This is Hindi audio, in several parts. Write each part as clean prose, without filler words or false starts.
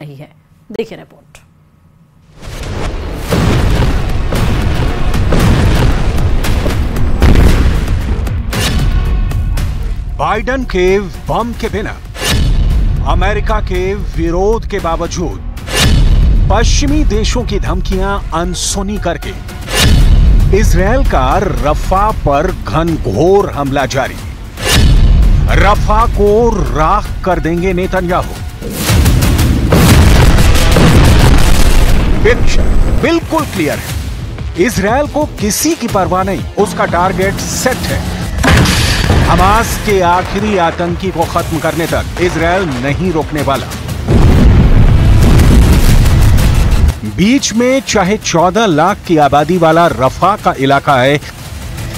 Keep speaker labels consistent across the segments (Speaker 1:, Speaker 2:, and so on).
Speaker 1: रही है। देखिए रिपोर्ट।
Speaker 2: बाइडेन के बम के बिना, अमेरिका के विरोध के बावजूद, पश्चिमी देशों की धमकियां अनसुनी करके इजरायल का रफा पर घनघोर हमला जारी। रफा को राख कर देंगे नेतन्याहू। पिक्चर बिल्कुल क्लियर है। इजरायल को किसी की परवाह नहीं, उसका टारगेट सेट है। हमास के आखिरी आतंकी को खत्म करने तक इजरायल नहीं रोकने वाला। बीच में चाहे 14 लाख की आबादी वाला रफा का इलाका है,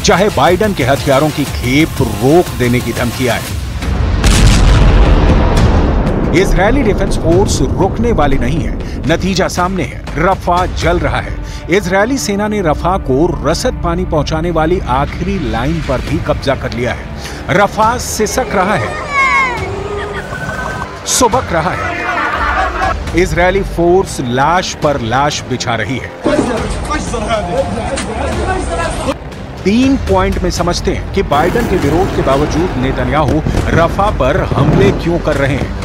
Speaker 2: चाहे बाइडेन के हथियारों की खेप रोक देने की धमकी आए, इजरायली डिफेंस फोर्स रुकने वाली नहीं है। नतीजा सामने है, रफा जल रहा है। इजरायली सेना ने रफा को रसद पानी पहुंचाने वाली आखिरी लाइन पर भी कब्जा कर लिया है। रफा सिसक रहा है, सुबक रहा है। इजरायली फोर्स लाश पर लाश बिछा रही है। 3 पॉइंट में समझते हैं कि बाइडेन के विरोध के बावजूद नेतन्याहू रफा पर हमले क्यों कर रहे हैं।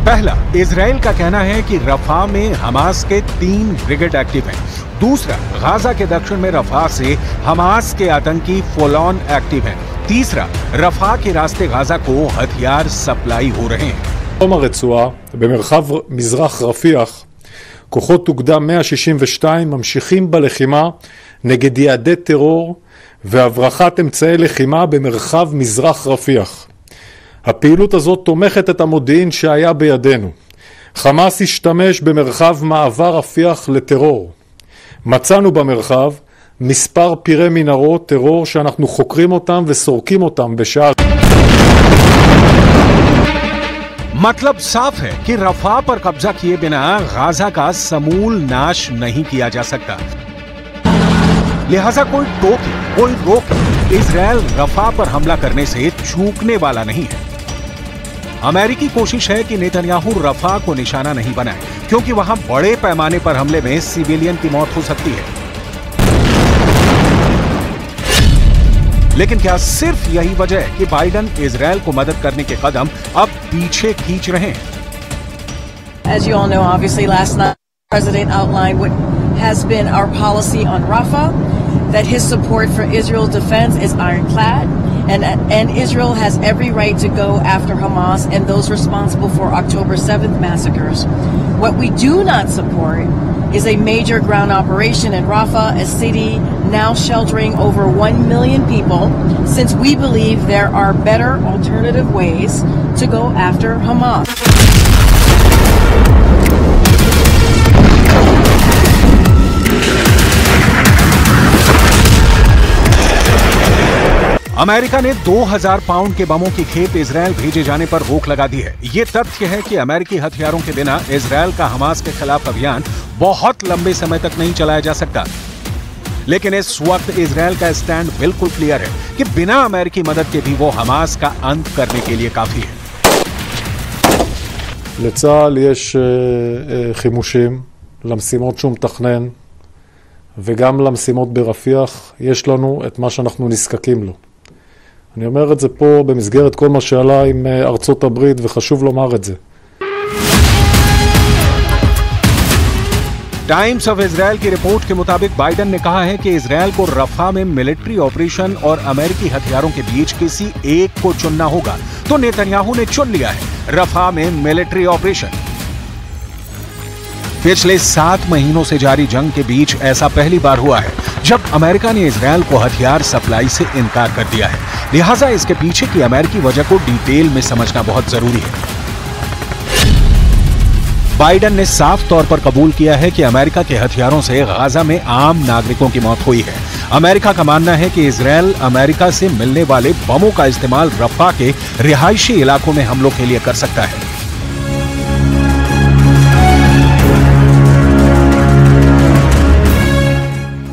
Speaker 2: पहला, इजराइल का कहना है कि रफा में हमास के 3 ब्रिगेड एक्टिव हैं। दूसरा, गाजा के दक्षिण में रफा से हमास के आतंकी फुल ऑन एक्टिव हैं। तीसरा, रफा के रास्ते गाजा को हथियार सप्लाई हो रहे हैं।
Speaker 3: בדרום הרצועה, במרחב מזרח רפיח, כוחות אוגדה 162 ממשיכים בלחימה נגד יעדי טרור והברחת אמצעי לחימה במרחב מזרח רפיח. הפעילות הזאת תומכת את המודיעין שהיה בידינו. חמאס השתמש במרחב מעבר רפיח לטרור. מצאנו במרחב מספר פירי מנהרות טרור שאנחנו חוקרים אותם וסורקים אותם בשעה.
Speaker 2: मतलब साफ है कि रफा पर कब्जा किए बिना गाजा का समूल नाश नहीं किया जा सकता। लिहाजा कोई टोके, कोई रोके, इजरायल रफा पर हमला करने से चूकने वाला नहीं है। अमेरिकी कोशिश है कि नेतन्याहू रफा को निशाना नहीं बनाए, क्योंकि वहां बड़े पैमाने पर हमले में सिविलियन की मौत हो सकती है। लेकिन क्या सिर्फ यही वजह है कि बाइडेन इजरायल को मदद करने के कदम अब पीछे खींच रहे हैं?
Speaker 4: As you all know, obviously last night the president outlined what has been our policy on Rafah, that his support for Israel's defense is ironclad, and Israel has every right to go after Hamas and those responsible for October 7th massacres. What we do not support is a major ground operation in Rafah, a city now sheltering over 1 million people, since we believe there are better alternative ways to go after Hamas.
Speaker 2: America ने 2000 पाउंड के बमों की खेप इजरायल भेजे जाने पर रोक लगा दी है। ये तथ्य है कि अमेरिकी हथियारों के बिना इजरायल का हमास के खिलाफ अभियान बहुत लंबे समय तक नहीं चलाया जा सकता। लेकिन इस वक्त इजरायल का स्टैंड बिल्कुल क्लियर है कि बिना अमेरिकी मदद के भी वो हमास का अंत करने के लिए काफी है।
Speaker 3: לצה"ל יש חימושים למשימות שהוא מתכנן, וגם למשימות ברפיח יש לנו את מה שאנחנו נזקקים לו. אני אומר את זה פה במסגרת כל מה שעלה עם ארצות הברית, וחשוב לומר את זה.
Speaker 2: टाइम्स ऑफ इजरायल की रिपोर्ट के मुताबिक बाइडेन ने कहा है कि इजरायल को रफा में मिलिट्री ऑपरेशन और अमेरिकी हथियारों के बीच किसी एक को चुनना होगा, तो नेतन्याहू ने चुन लिया है रफा में मिलिट्री ऑपरेशन। पिछले 7 महीनों से जारी जंग के बीच ऐसा पहली बार हुआ है जब अमेरिका ने इजरायल को हथियार सप्लाई से इनकार कर दिया है। लिहाजा इसके पीछे की अमेरिकी वजह को डिटेल में समझना बहुत जरूरी है। बाइडेन ने साफ तौर पर कबूल किया है कि अमेरिका के हथियारों से गाजा में आम नागरिकों की मौत हुई है। अमेरिका का मानना है कि इजरायल अमेरिका से मिलने वाले बमों का इस्तेमाल रफा के रिहायशी इलाकों में हमलों के लिए कर सकता है।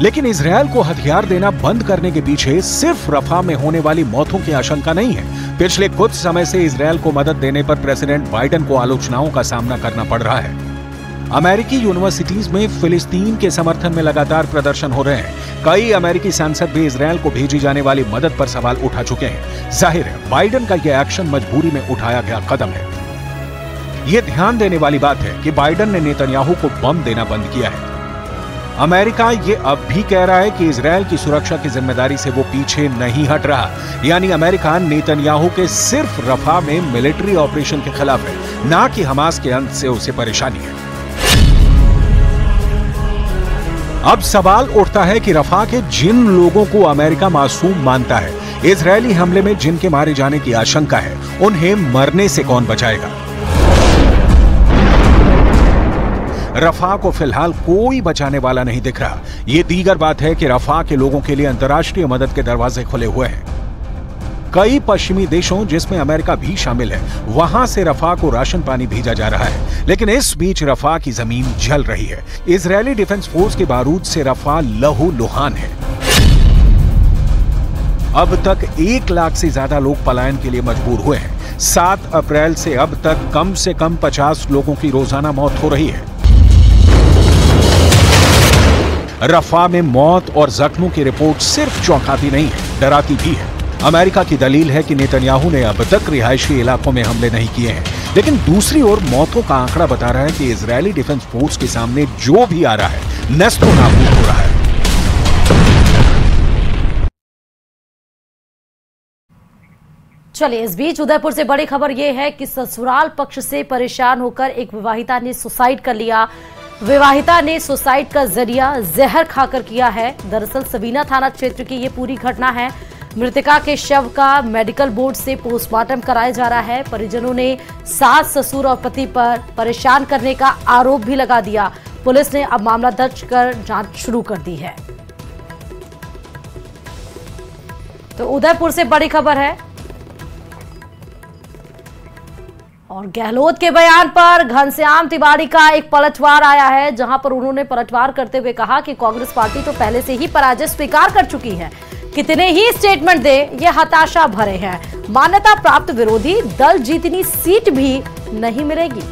Speaker 2: लेकिन इजरायल को हथियार देना बंद करने के पीछे सिर्फ रफा में होने वाली मौतों की आशंका नहीं है, पिछले कुछ समय से इजरायल को मदद देने पर प्रेसिडेंट बाइडेन को आलोचनाओं का सामना करना पड़ रहा है। अमेरिकी यूनिवर्सिटीज में फिलिस्तीन के समर्थन में लगातार प्रदर्शन हो रहे हैं। कई अमेरिकी सांसद भी इजरायल को भेजी जाने वाली मदद पर सवाल उठा चुके हैं। जाहिर है बाइडेन का यह एक्शन मजबूरी में उठाया गया कदम है। यह ध्यान देने वाली बात है कि बाइडेन ने नेतन्याहू को बम देना बंद किया है। अमेरिका ये अब भी कह रहा है कि इजरायल की सुरक्षा की जिम्मेदारी से वो पीछे नहीं हट रहा, यानी अमेरिका नेतन्याहू के सिर्फ रफा में मिलिट्री ऑपरेशन के खिलाफ है, ना कि हमास के अंत से उसे परेशानी है। अब सवाल उठता है कि रफा के जिन लोगों को अमेरिका मासूम मानता है, इजरायली हमले में जिनके मारे जाने की आशंका है, उन्हें मरने से कौन बचाएगा? रफा को फिलहाल कोई बचाने वाला नहीं दिख रहा। यह दीगर बात है कि रफा के लोगों के लिए अंतर्राष्ट्रीय मदद के दरवाजे खुले हुए हैं। कई पश्चिमी देशों जिसमें अमेरिका भी शामिल है, वहां से रफा को राशन पानी भेजा जा रहा है, लेकिन इस बीच रफा की जमीन जल रही है। इजरायली डिफेंस फोर्स के बारूद से रफा लहूलुहान है। अब तक 1 लाख से ज्यादा लोग पलायन के लिए मजबूर हुए हैं। 7 अप्रैल से अब तक कम से कम 50 लोगों की रोजाना मौत हो रही है। रफा में मौत और जख्मों की रिपोर्ट सिर्फ चौंकाती नहीं है, डराती भी है। अमेरिका की दलील है कि नेतन्याहू ने अब तक रिहायशी इलाकों में हमले नहीं किए हैं, लेकिन दूसरी ओर मौतों का आंकड़ा बता रहा है कि इजरायली डिफेंस फोर्स के सामने जो भी आ रहा है नेस्तनाबूद हो रहा है।
Speaker 1: चलिए, इस बीच उदयपुर से बड़ी खबर यह है कि ससुराल पक्ष से परेशान होकर एक विवाहिता ने सुसाइड कर लिया। विवाहिता ने सुसाइड का जरिया जहर खाकर किया है। दरअसल सबीना थाना क्षेत्र की ये पूरी घटना है। मृतका के शव का मेडिकल बोर्ड से पोस्टमार्टम कराया जा रहा है। परिजनों ने सास, ससुर और पति पर परेशान करने का आरोप भी लगा दिया। पुलिस ने अब मामला दर्ज कर जांच शुरू कर दी है। तो उदयपुर से बड़ी खबर है। और गहलोत के बयान पर घनश्याम तिवारी का एक पलटवार आया है, जहां पर उन्होंने पलटवार करते हुए कहा कि कांग्रेस पार्टी तो पहले से ही पराजय स्वीकार कर चुकी है। कितने ही स्टेटमेंट दे, ये हताशा भरे हैं। मान्यता प्राप्त विरोधी दल जितनी सीट भी नहीं मिलेगी।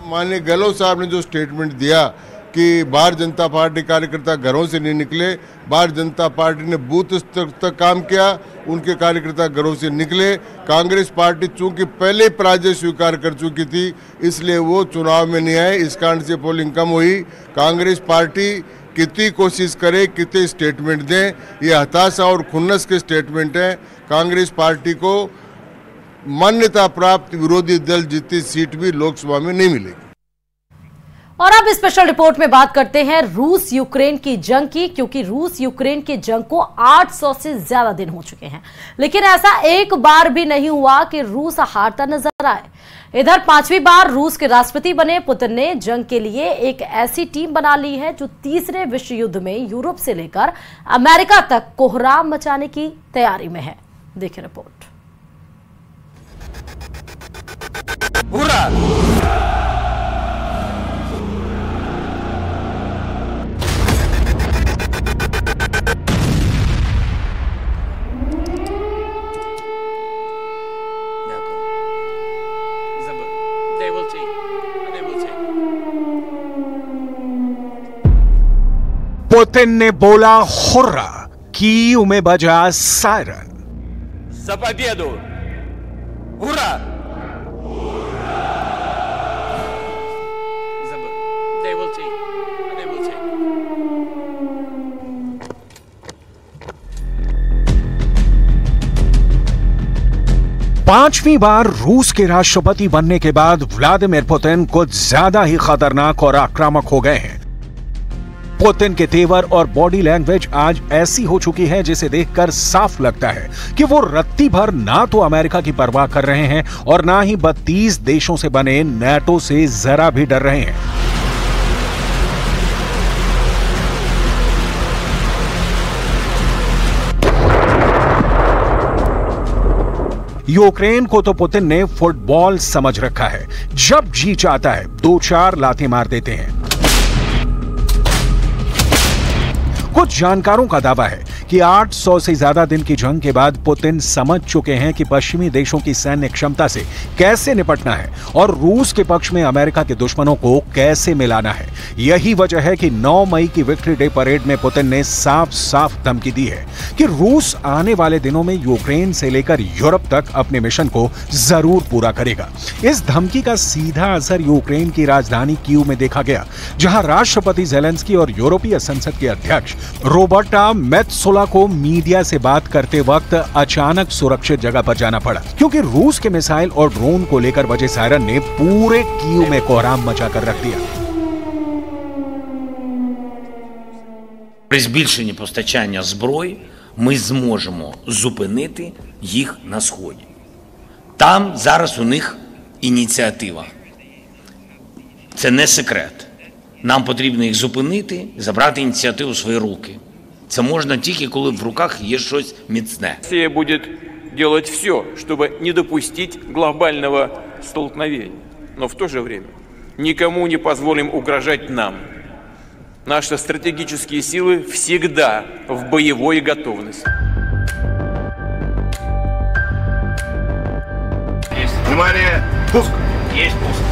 Speaker 5: माननीय गहलोत साहब ने जो स्टेटमेंट दिया कि भारतीय जनता पार्टी कार्यकर्ता घरों से नहीं निकले, भारतीय जनता पार्टी ने बूथ स्तर तक काम किया, उनके कार्यकर्ता घरों से निकले। कांग्रेस पार्टी चूंकि पहले पराजय स्वीकार कर चुकी थी, इसलिए वो चुनाव में नहीं आए, इस कारण से पोलिंग कम हुई। कांग्रेस पार्टी कितनी कोशिश करे, कितने स्टेटमेंट दें, ये हताशा और खुन्नस के स्टेटमेंट हैं। कांग्रेस पार्टी को मान्यता प्राप्त विरोधी दल जितनी सीट भी लोकसभा में नहीं मिलेगी।
Speaker 1: और अब स्पेशल रिपोर्ट में बात करते हैं रूस यूक्रेन की जंग की, क्योंकि रूस यूक्रेन की जंग को 800 से ज्यादा दिन हो चुके हैं, लेकिन ऐसा एक बार भी नहीं हुआ कि रूस हारता नजर आए। इधर 5वीं बार रूस के राष्ट्रपति बने पुतिन ने जंग के लिए एक ऐसी टीम बना ली है जो तीसरे विश्व युद्ध में यूरोप से लेकर अमेरिका तक कोहराम मचाने की तैयारी में है। देखिए रिपोर्ट।
Speaker 2: पुतिन ने बोला हुर्रा, कीव में बजा siren.
Speaker 6: За победу! Ура! They will take. They will take.
Speaker 2: पांचवी बार रूस के राष्ट्रपति बनने के बाद व्लादिमीर पुतिन कुछ ज्यादा ही खतरनाक और आक्रामक हो गए हैं। पुतिन के तेवर और बॉडी लैंग्वेज आज ऐसी हो चुकी है जिसे देखकर साफ लगता है कि वो रत्ती भर ना तो अमेरिका की परवाह कर रहे हैं और ना ही 32 देशों से बने नाटो से जरा भी डर रहे हैं। यूक्रेन को तो पुतिन ने फुटबॉल समझ रखा है। जब जी चाहता है 2-4 लातें मार देते हैं। कुछ जानकारों का दावा है कि 800 से ज्यादा दिन की जंग के बाद पुतिन समझ चुके हैं कि पश्चिमी देशों की सैन्य क्षमता से कैसे निपटना है और रूस के पक्ष में अमेरिका के दुश्मनों को कैसे मिलाना है। यही वजह है कि 9 मई की विक्ट्री डे परेड में पुतिन ने साफ साफ धमकी दी है कि रूस आने वाले दिनों में यूक्रेन से लेकर यूरोप तक अपने मिशन को जरूर पूरा करेगा। इस धमकी का सीधा असर यूक्रेन की राजधानी कीव में देखा गया, जहां राष्ट्रपति ज़ेलेंस्की और यूरोपीय संसद के अध्यक्ष रोबर्टा मेत्सोला को मीडिया से बात करते वक्त अचानक सुरक्षित जगह पर जाना पड़ा, क्योंकि रूस के मिसाइल और ड्रोन को लेकर बजे सायरन ने पूरे कीव में कोहराम मचाकर रख दिया।
Speaker 7: При збільшенні постачання зброї ми зможемо зупинити їх на Сході. Там зараз у них ініціатива. Це не секрет. Нам потрібно їх зупинити, забрати ініціативу в свої руки. Це можна тільки, коли в руках є щось міцне.
Speaker 6: Россия будет делать все, чтобы не допустить глобального столкновения. Но в то же время никому не позволим угрожать нам. Наши стратегические силы всегда в боевой готовности.
Speaker 8: Внимание! Пуск!
Speaker 7: Есть пуск.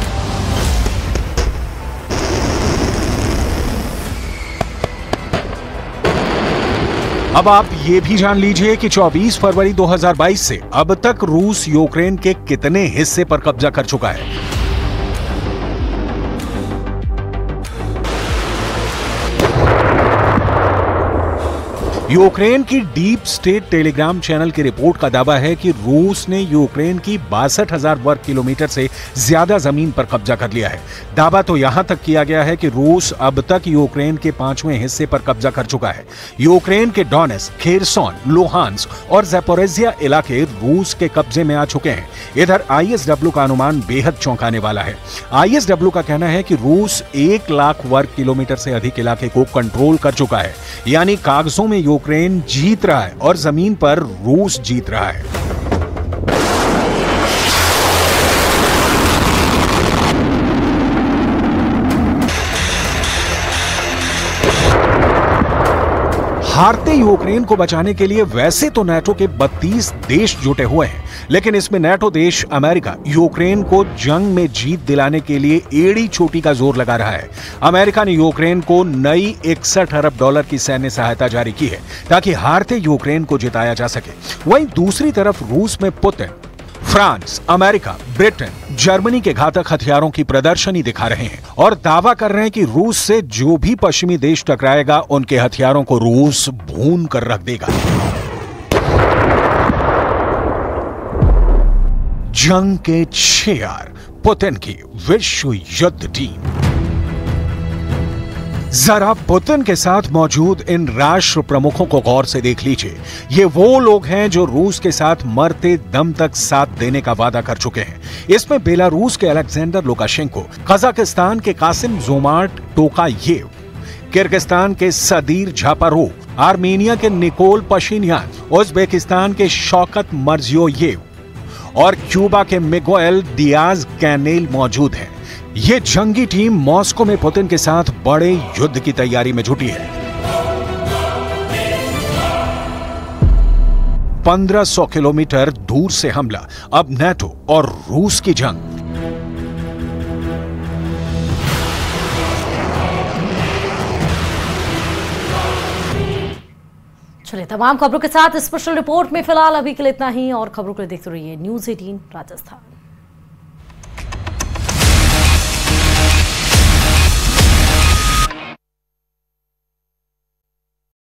Speaker 2: अब आप ये भी जान लीजिए कि 24 फरवरी 2022 से अब तक रूस यूक्रेन के कितने हिस्से पर कब्जा कर चुका है। यूक्रेन की डीप स्टेट टेलीग्राम चैनल की रिपोर्ट का दावा है कि रूस ने यूक्रेन की 62,000 वर्ग किलोमीटर से ज्यादा जमीन पर कब्जा कर लिया है। दावा तो यहां तक किया गया है कि रूस अब तक यूक्रेन के 5वें हिस्से पर कब्जा कर चुका है। यूक्रेन के डोनेट्स्क, खेरसोन, लुहांस्क और ज़ैपोरिज़िया इलाके रूस के कब्जे में आ चुके हैं। इधर आईएसडब्ल्यू का अनुमान बेहद चौंकाने वाला है। आईएसडब्ल्यू का कहना है कि रूस 1 लाख वर्ग किलोमीटर से अधिक इलाके को कंट्रोल कर चुका है, यानी कागजों में यूक्रेन जीत रहा है और जमीन पर रूस जीत रहा है। हारते यूक्रेन को बचाने के लिए वैसे तो नाटो के 32 देश जुटे हुए हैं, लेकिन इसमें नाटो देश अमेरिका यूक्रेन को जंग में जीत दिलाने के लिए एड़ी चोटी का जोर लगा रहा है। अमेरिका ने यूक्रेन को नई 61 अरब डॉलर की सैन्य सहायता जारी की है ताकि हारते यूक्रेन को जिताया जा सके। वहीं दूसरी तरफ रूस में Putin France, America, Britain, Germany के घातक हथियारों की प्रदर्शनी दिखा रहे हैं और दावा कर रहे हैं कि रूस से जो भी पश्चिमी देश टकराएगा उनके हथियारों को रूस भून कर रख देगा। जंग के 6 यार, पुतिन की विश्व युद्ध टीम। जरा पुतिन के साथ मौजूद इन राष्ट्र प्रमुखों को गौर से देख लीजिए। ये वो लोग हैं जो रूस के साथ मरते दम तक साथ देने का वादा कर चुके हैं। इसमें बेलारूस के अलेक्जेंडर लुकाशेंको, कजाकिस्तान के कासिम जोमार्ट टोकायेव, किर्गिस्तान के सदीर झापारोव, आर्मेनिया के निकोल पशिन्यान, उज्बेकिस्तान के शौकत मर्जियोयेव और क्यूबा के मिगुएल दियाज कैनेल मौजूद हैं। ये जंगी टीम मॉस्को में पुतिन के साथ बड़े युद्ध की तैयारी में जुटी है। 1500 किलोमीटर दूर से हमला, अब नाटो और रूस की जंग।
Speaker 1: चलिए, तमाम खबरों के साथ स्पेशल रिपोर्ट में फिलहाल अभी के लिए इतना ही, और खबरों के लिए देखते रहिए न्यूज़ 18 राजस्थान।